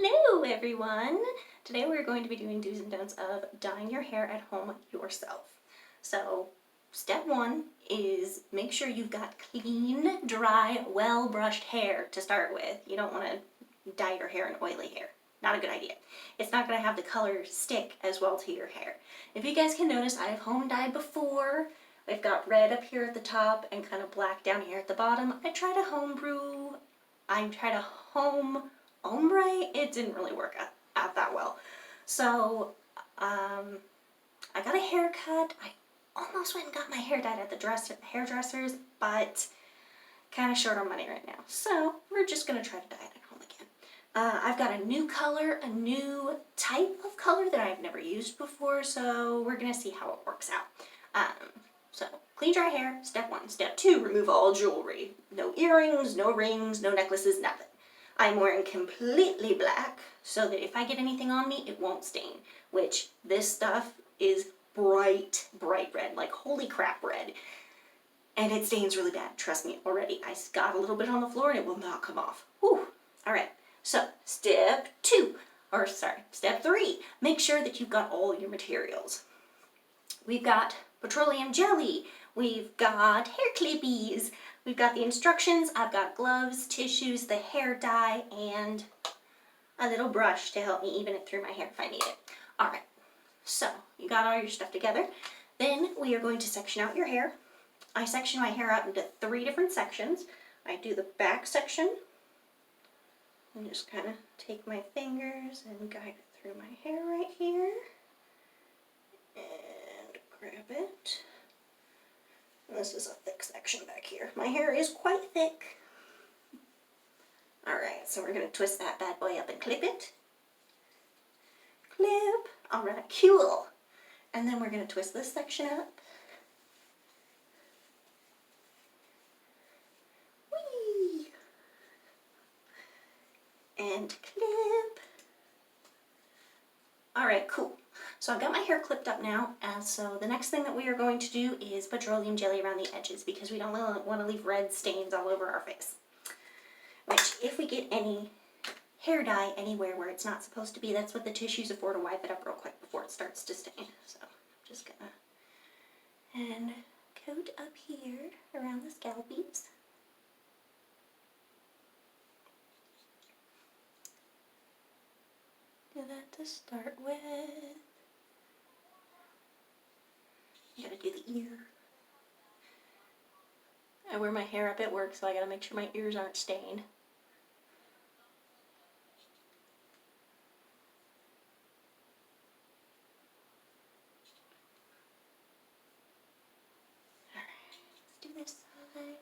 Hello everyone! Today we're going to be doing do's and don'ts of dyeing your hair at home yourself. So step one is make sure you've got clean, dry, well-brushed hair to start with. You don't want to dye your hair in oily hair. Not a good idea. It's not going to have the color stick as well to your hair. If you guys can notice, I have home dyed before. I've got red up here at the top and kind of black down here at the bottom. I tried a home ombre. It didn't really work out that well. So I got a haircut. I almost went and got my hair dyed at the hairdressers, but kind of short on money right now. So we're just going to try to dye it at home again. I've got a new color, a new type of color that I've never used before, so we're going to see how it works out. So clean dry hair, step one. Step two, remove all jewelry. No earrings, no rings, no necklaces, nothing. I'm wearing completely black so that if I get anything on me, it won't stain, which this stuff is bright, bright red, like holy crap red. And it stains really bad, trust me already. I got a little bit on the floor and it will not come off. Whew. All right, so step three, make sure that you've got all your materials. We've got petroleum jelly, we've got hair clippies, we've got the instructions, I've got gloves, tissues, the hair dye, and a little brush to help me even it through my hair if I need it. Alright, so you got all your stuff together. Then we are going to section out your hair. I section my hair out into 3 different sections. I do the back section, and just kind of take my fingers and guide it through my hair right here. And grab it. And this is a thick section back here. My hair is quite thick. Alright, so we're going to twist that bad boy up and clip it. Clip. Alright, cool. And then we're going to twist this section up. Whee! And clip. Alright, cool. So I've got my hair clipped up now, so the next thing that we are going to do is petroleum jelly around the edges because we don't want to leave red stains all over our face. Which, if we get any hair dye anywhere where it's not supposed to be, that's what the tissues are for, to wipe it up real quick before it starts to stain. So I'm just gonna coat up here around the scalpies. Do that to start with. You gotta do the ear. I wear my hair up at work, so I gotta make sure my ears aren't stained. Alright, let's do this side.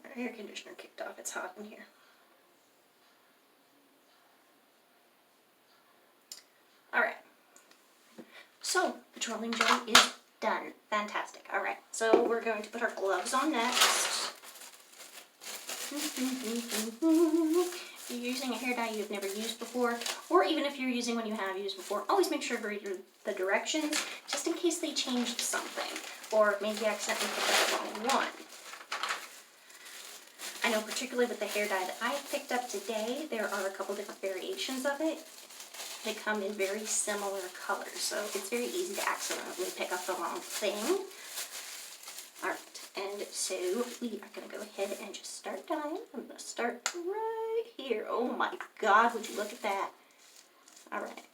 Our air conditioner kicked off, it's hot in here. Alright, so petroleum jelly is done. Fantastic. Alright, so we're going to put our gloves on next. If you're using a hair dye you've never used before, or even if you're using one you have used before, always make sure to read the directions, just in case they changed something, or maybe accidentally picked up the wrong one. I know particularly with the hair dye that I picked up today, there are a couple different variations of it. They come in very similar colors, so it's very easy to accidentally pick up the wrong thing. Alright, and so we are going to go ahead and just start dyeing. I'm going to start right here. Oh my god, would you look at that. Alright.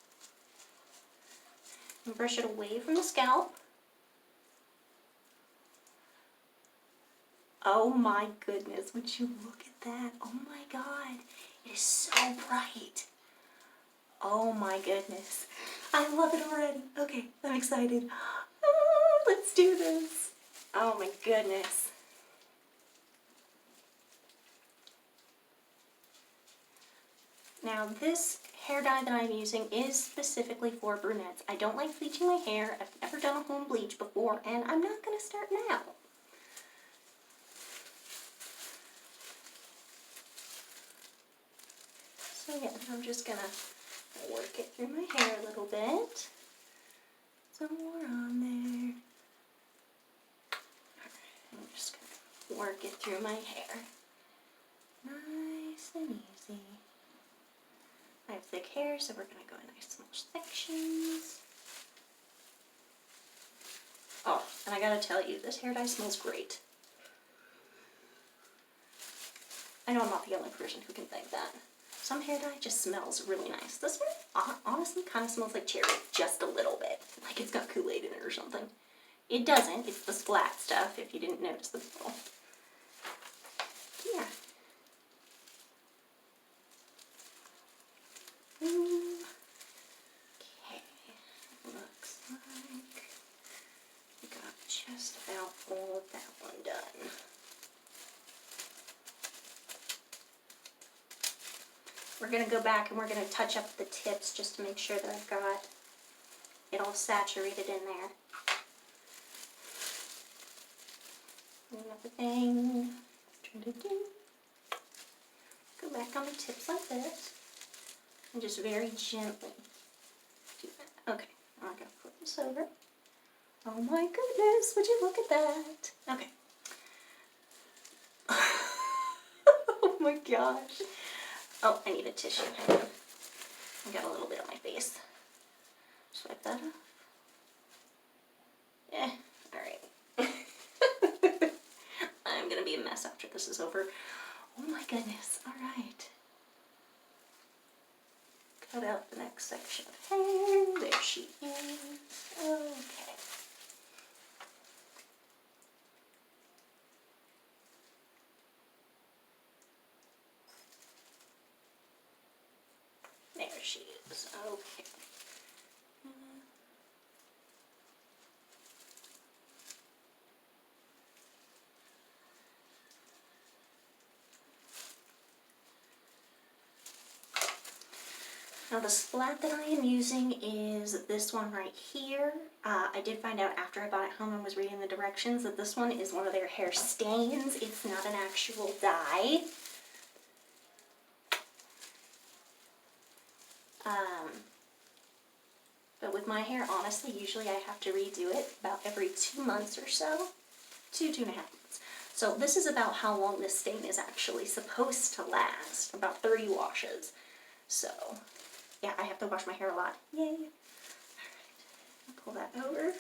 And brush it away from the scalp. Oh my goodness, would you look at that? Oh my god, it is so bright. Oh my goodness. I love it already. Okay, I'm excited. Let's do this. Oh my goodness. Now this hair dye that I'm using is specifically for brunettes. I don't like bleaching my hair. I've never done a home bleach before, and I'm not going to start now. So yeah, I'm just going to work it through my hair a little bit. Some more on there. I'm just going to work it through my hair. Nice and easy. I have thick hair, so we're going to go in nice small sections. Oh, and I gotta tell you, this hair dye smells great. I know I'm not the only person who can think that. Some hair dye just smells really nice. This one honestly kind of smells like cherry, just a little bit. Like it's got Kool-Aid in it or something. It doesn't, it's the splat stuff, if you didn't notice the bottle. Yeah. Okay, looks like we got just about all of that one done. We're going to go back and we're going to touch up the tips just to make sure that I've got it all saturated in there. Another thing, go back on the tips like this. And just very gently do that. Okay, I'm going to flip this over. Oh my goodness, would you look at that? Okay. Oh my gosh. Oh, I need a tissue. Hang on. I got a little bit on my face. Swipe that off. Yeah, alright. I'm going to be a mess after this is over. Oh my goodness, alright. Cut out the next section of hair. There she is. Okay. There she is. Okay. Now the splat that I am using is this one right here. I did find out after I bought it home and was reading the directions that this one is one of their hair stains. It's not an actual dye. But with my hair, honestly, usually I have to redo it about every 2 months or so. 2.5 months. So this is about how long this stain is actually supposed to last. About 30 washes. So yeah, I have to wash my hair a lot. Yay. Alright, pull that over.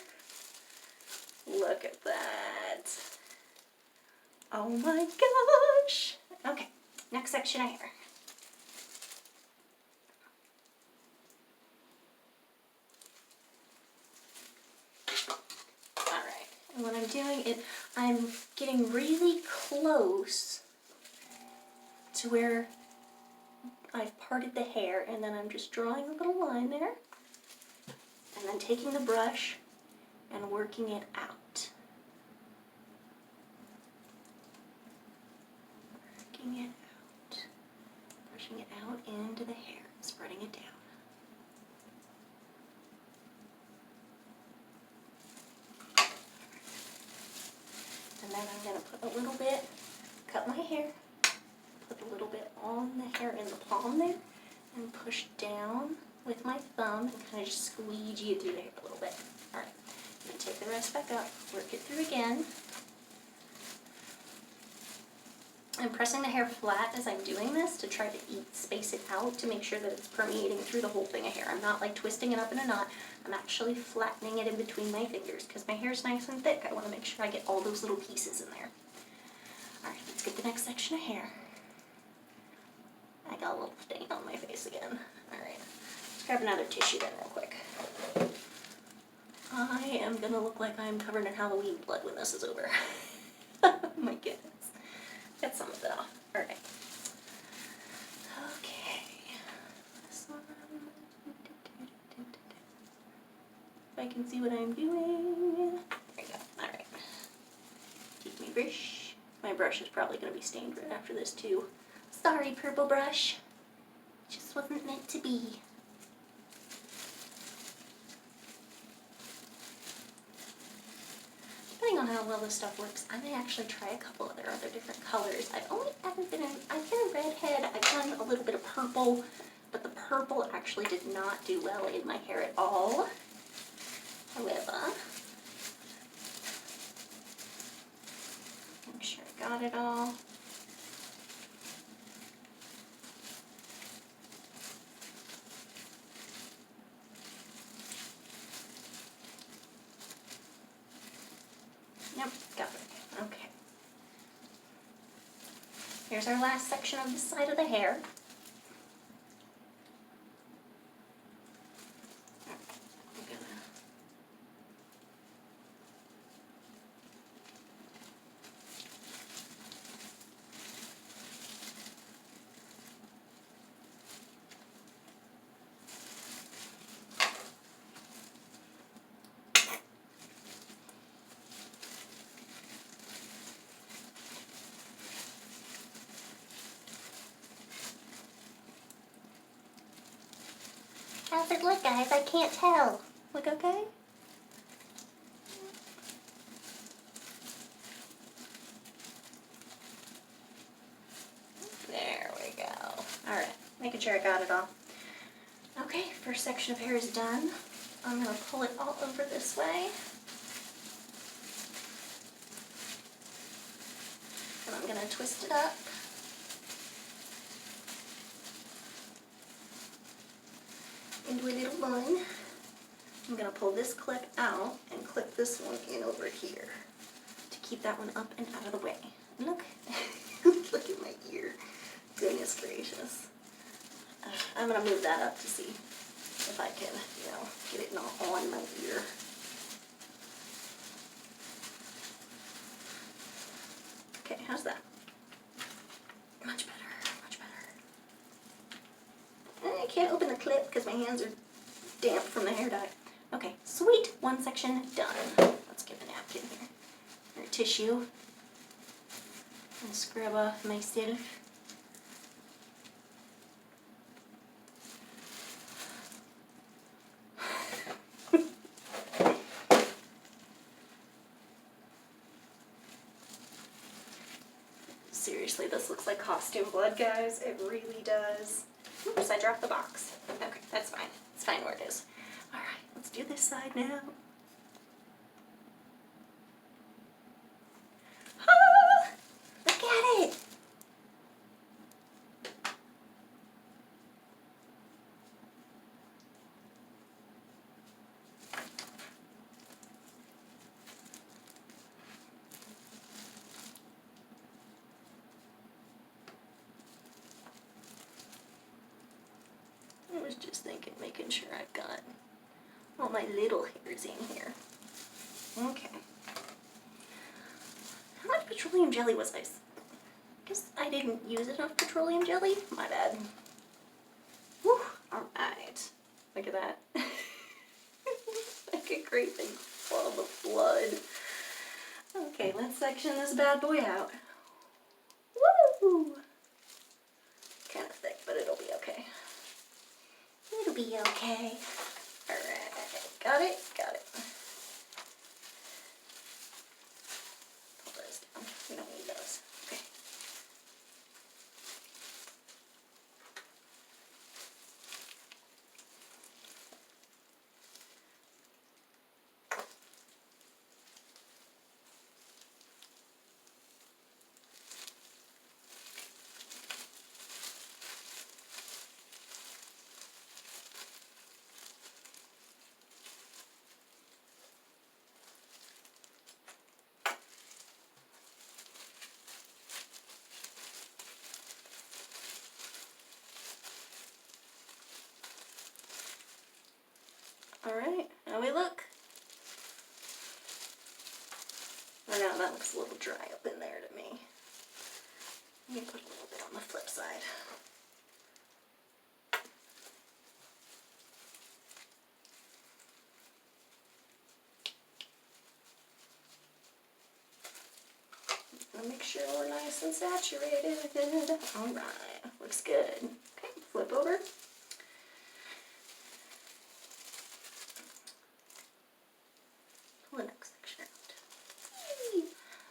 Look at that. Oh my gosh. Okay, next section of hair. Alright, and when I'm doing it, I'm getting really close to where I've parted the hair, and then I'm just drawing a little line there, and then taking the brush and working it out. Working it out. Brushing it out into the hair, spreading it down. And then I'm going to put a little bit, cut my hair, put a little bit on the hair in the palm there, and push down with my thumb and kind of just squeegee it through the hair a little bit. Alright, and take the rest back up, work it through again. I'm pressing the hair flat as I'm doing this to try to space it out to make sure that it's permeating through the whole thing of hair. I'm not like twisting it up in a knot. I'm actually flattening it in between my fingers because my hair is nice and thick. I want to make sure I get all those little pieces in there. Alright, let's get the next section of hair. I got a little stain on my face again. Alright, let's grab another tissue then real quick. I am going to look like I'm covered in Halloween blood when this is over. Oh my goodness. Get some of it off. Alright. Okay. This one. If I can see what I'm doing. There you go. Alright. Take my brush. My brush is probably going to be stained right after this too. Sorry, purple brush. Just wasn't meant to be. Depending on how well this stuff works, I may actually try a couple other different colors. I've been a redhead. I've done a little bit of purple, but the purple actually did not do well in my hair at all. However, make sure I got it all. Yep, got it. Okay. Here's our last section of the side of the hair. How's it look, guys? I can't tell. Look okay? There we go. Alright, making sure I got it all. Okay, first section of hair is done. I'm going to pull it all over this way. And I'm going to twist it up. Into a little bun. I'm going to pull this clip out and clip this one in over here to keep that one up and out of the way. Look, look at my ear. Goodness gracious. I'm going to move that up to see if I can, get it not on my ear. Okay, how's that? Much better, much better. I can't open the clip because my hands are damp from the hair dye. Okay, sweet. One section done. Let's get a napkin here. Or tissue. And scrub off myself. Seriously, this looks like costume blood, guys. It really does. Oops, I dropped the box. Okay, that's fine. It's fine where it is. Alright, let's do this side now. Ah, look at it! I was just thinking, making sure I've got all my little hairs in here. Okay. How much petroleum jelly was I? Guess I didn't use enough petroleum jelly. My bad. Whew. Alright. Look at that. Like a great big flood of blood. Okay, let's section this bad boy out. Woo! Kind of thick, but it'll be okay. It'll be okay. Alright, got it? Got it. Pull those down. We don't need those. Okay. Alright, how we look? Oh no, that looks a little dry up in there to me. Let me put a little bit on the flip side. sure we're nice and saturated. Alright, looks good. Okay, flip over. Pull the next section out. Yay.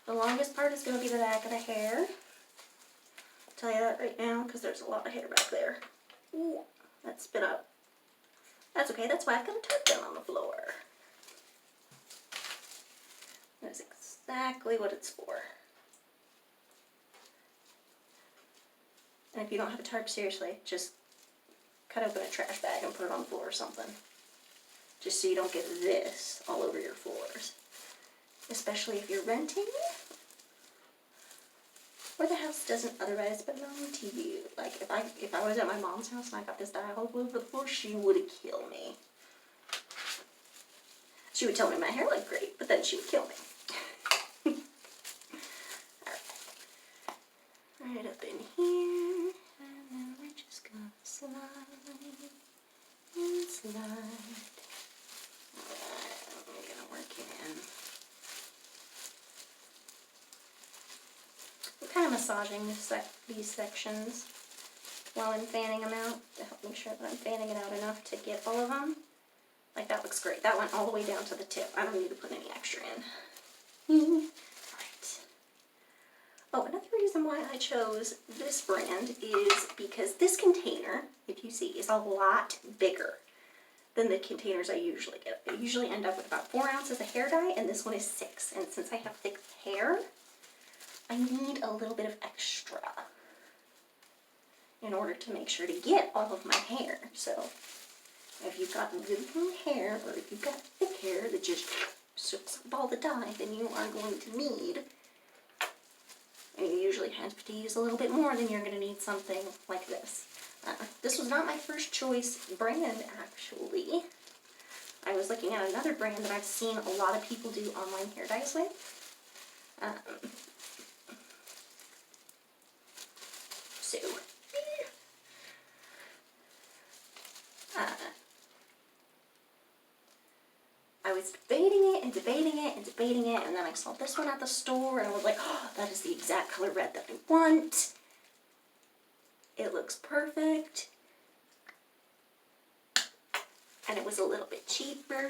The longest part is going to be the back of the hair. I'll tell you that right now because there's a lot of hair back there. Ooh, that's spit up. That's okay, that's why I've got a tarp down on the floor. That's exactly what it's for. And if you don't have a tarp, seriously, just cut open a trash bag and put it on the floor or something. Just so you don't get this all over your floors. Especially if you're renting or the house doesn't otherwise belong to you. Like if I was at my mom's house and I got this dye all over the floor, she would kill me. She would tell me my hair looked great, but then she would kill me. Right up in here, and then we're just gonna slide and slide. Alright, I'm gonna work it in. I'm kind of massaging these sections while I'm fanning them out to help make sure that I'm fanning it out enough to get all of them. Like, that looks great. That went all the way down to the tip. I don't need to put any extra in. Alright. Oh, another reason why I chose this brand is because this container, if you see, is a lot bigger than the containers I usually get. I usually end up with about 4 ounces of hair dye, and this one is 6. And since I have thick hair, I need a little bit of extra in order to make sure to get all of my hair. So if you've got really long hair, or if you've got thick hair that just soaks up all the dye, then you are going to need, and you usually have to use a little bit more, then you're going to need something like this. This was not my first choice brand, actually. I was looking at another brand that I've seen a lot of people do online hair dyes with. I was debating it and debating it and debating it, and then I saw this one at the store, and I was like, oh, that is the exact color red that I want. It looks perfect. And it was a little bit cheaper.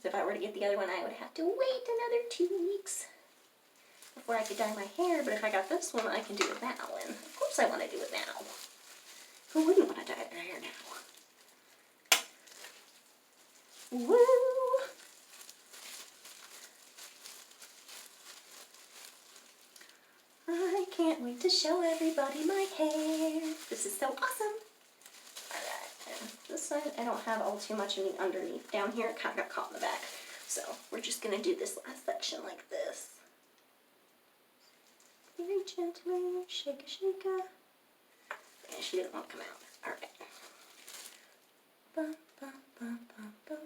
If I were to get the other one, I would have to wait another 2 weeks before I could dye my hair, but if I got this one, I can do it now, and of course I want to do it now. Who wouldn't want to dye their hair now? Woo! I can't wait to show everybody my hair. This is so awesome. Alright, this side I don't have all too much of me underneath. Down here it kind of got caught in the back. So we're just going to do this last section like this. Very gently, shake a shake a. And she didn't want to come out. Alright. Ba, ba, ba, ba, ba.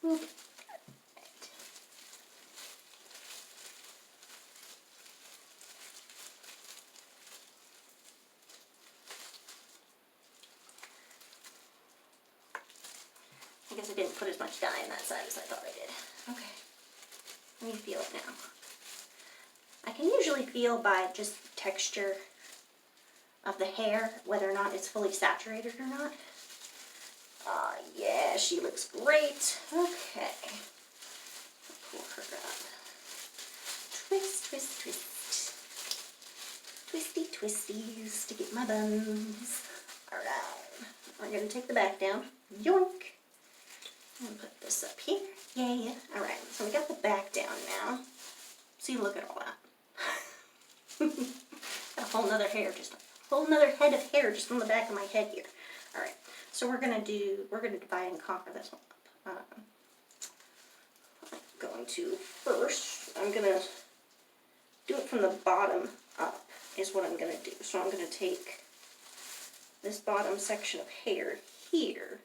Oops. I guess I didn't put as much dye in that side as I thought I did. Okay. Let me feel it now. I can usually feel by just texture of the hair whether or not it's fully saturated or not. Yeah, she looks great. Okay. I'll pull her up. Twist, twist, twist. Twisty, twisties to get my buns. Alright. I'm going to take the back down. Yoink. And put this up here. Yay. Alright, so we got the back down now. See, look at all that. Got a whole nother head of hair just on the back of my head here. Alright, so we're gonna divide and conquer this one up. I'm going to first, I'm gonna do it from the bottom up is what I'm going to do. So I'm going to take this bottom section of hair here.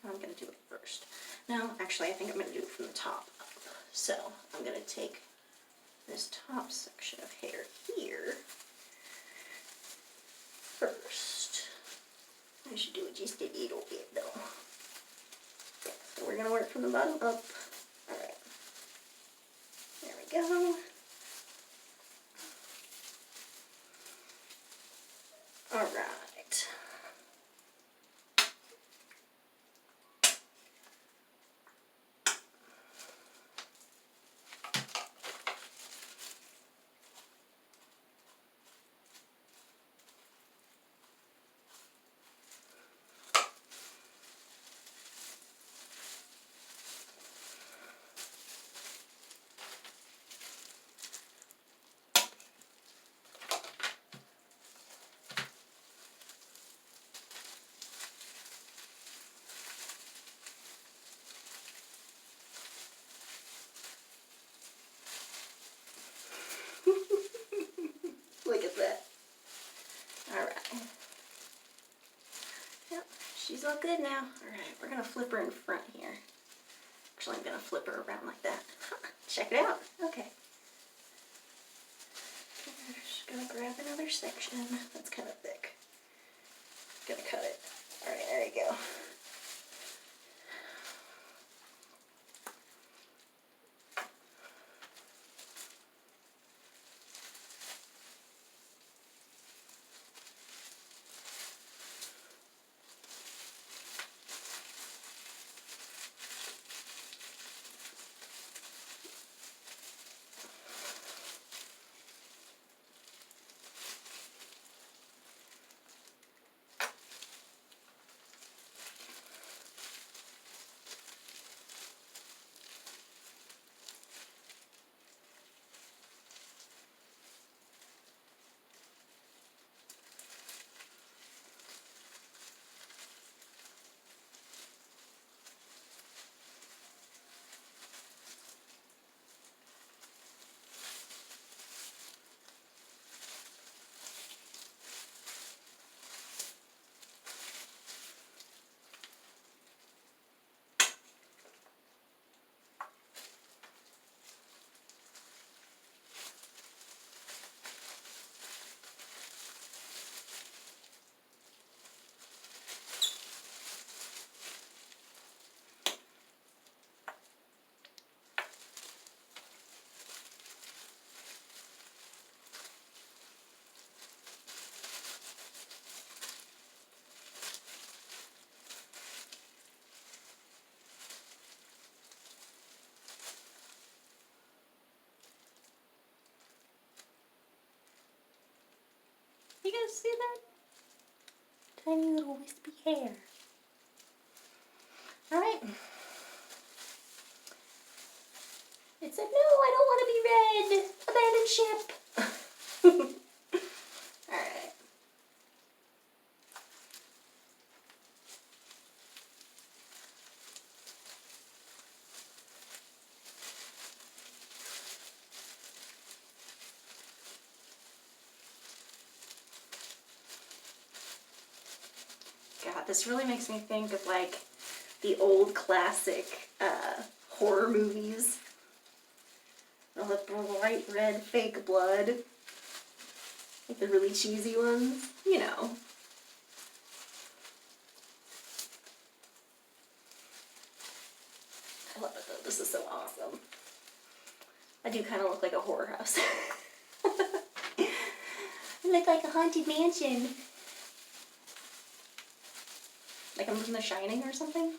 I'm going to do it first. No, actually, I think I'm going to do it from the top up. So I'm going to take this top section of hair here first. I should do it just a little bit though. Yeah, so we're going to work from the bottom up. Alright. There we go. Alright. Look at that. Alright. Yep, she's all good now. Alright, we're going to flip her in front here. Actually, I'm going to flip her around like that. Check it out. Okay. Just going to grab another section that's kind of thick. Gonna cut it. Alright, there you go. You guys see that? Tiny little wispy hair. Alright. It said, no, I don't want to be red. Abandoned ship. Alright. God, this really makes me think of like the old classic horror movies. All the bright red fake blood. Like the really cheesy ones, you know. I love it though, this is so awesome. I do kind of look like a horror house. I look like a haunted mansion. Like I'm from The Shining or something.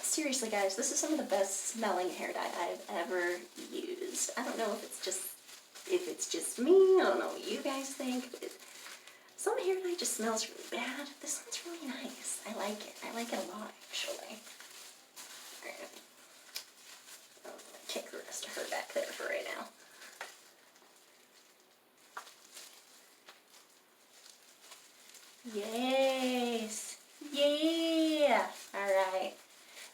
Seriously guys, this is some of the best smelling hair dye I've ever used. I don't know if it's just me, I don't know what you guys think, but some hair dye just smells really bad. This one's really nice. I like it. I like it a lot actually. Alright. I'm gonna kick the rest of her back there for right now. Yes. Yeah. Alright.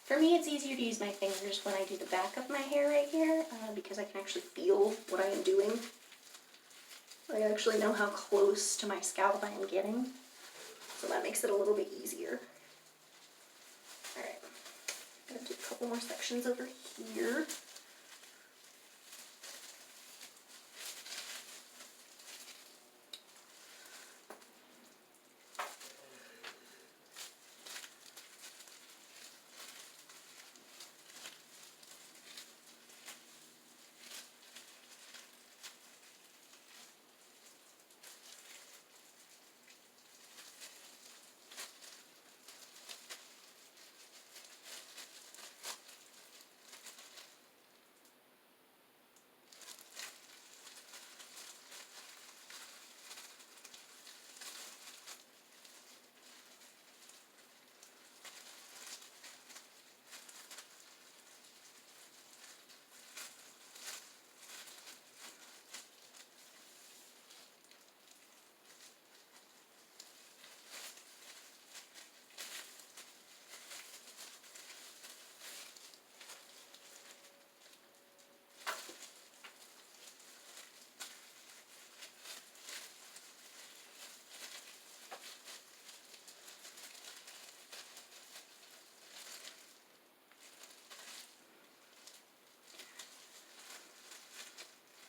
For me, me, it's easier to use my fingers when I do the back of my hair right here, because I can actually feel what I am doing. I actually know how close to my scalp I am getting, so that makes it a little bit easier. Alright, I'm going to do a couple more sections over here.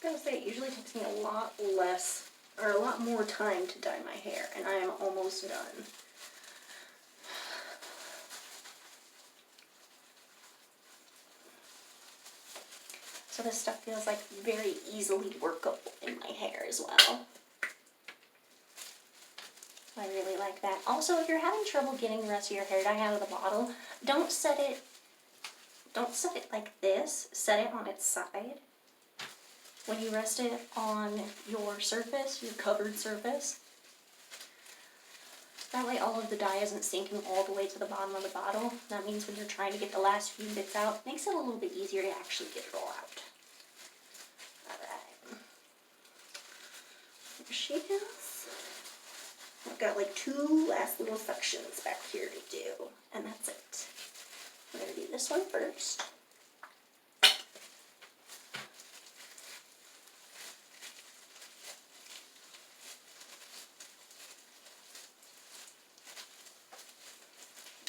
I gotta say, it usually takes me a lot less, or a lot more time to dye my hair, and I am almost done. So this stuff feels like very easily workable in my hair as well. I really like that. Also, if you're having trouble getting the rest of your hair dye out of the bottle, don't set it like this. Set it on its side. When you rest it on your surface, your covered surface, that way all of the dye isn't sinking all the way to the bottom of the bottle. That means when you're trying to get the last few bits out, it makes it a little bit easier to actually get it all out. Alright. There she is. I've got like 2 last little sections back here to do, and that's it. I'm going to do this one first.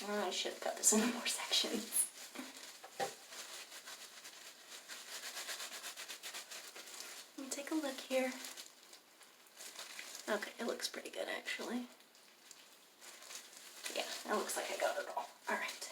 I should have cut this into more sections. Let me take a look here. Okay, it looks pretty good actually. Yeah, it looks like I got it all. Alright.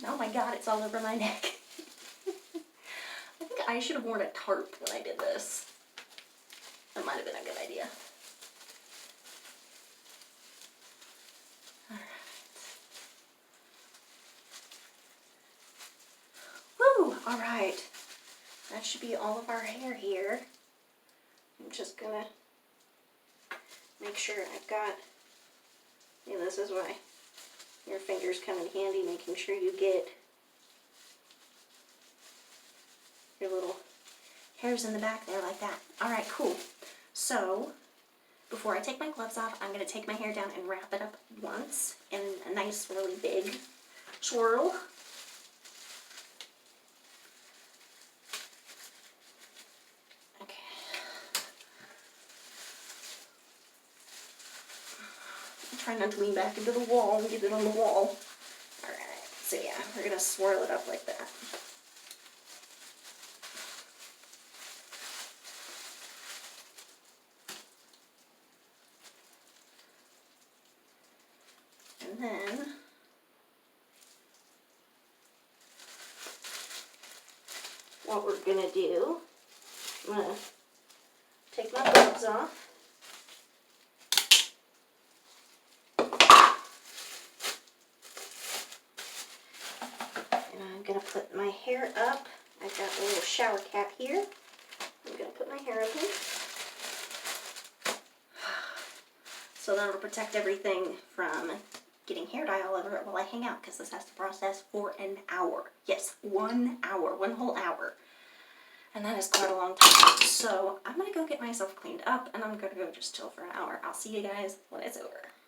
Oh my god, it's all over my neck. I think I should have worn a tarp when I did this. That might have been a good idea. Alright. Woo! Alright. That should be all of our hair here. I'm just gonna make sure I've got, yeah, this is why your fingers come in handy, making sure you get your little hairs in the back there like that. Alright, cool. So, before I take my gloves off, I'm going to take my hair down and wrap it up once in a nice, really big swirl. Try not to lean back into the wall and get it on the wall. Alright, so yeah, we're going to swirl it up like that. And then what we're going to do, I'm going to take my gloves off. I'm gonna put my hair up. I've got a little shower cap here. I'm gonna put my hair up in. So that'll protect everything from getting hair dye all over it while I hang out, because this has to process for an hour. Yes, 1 hour, 1 whole hour. And that is quite a long time. So I'm gonna go get myself cleaned up and I'm gonna go just chill for an hour. I'll see you guys when it's over.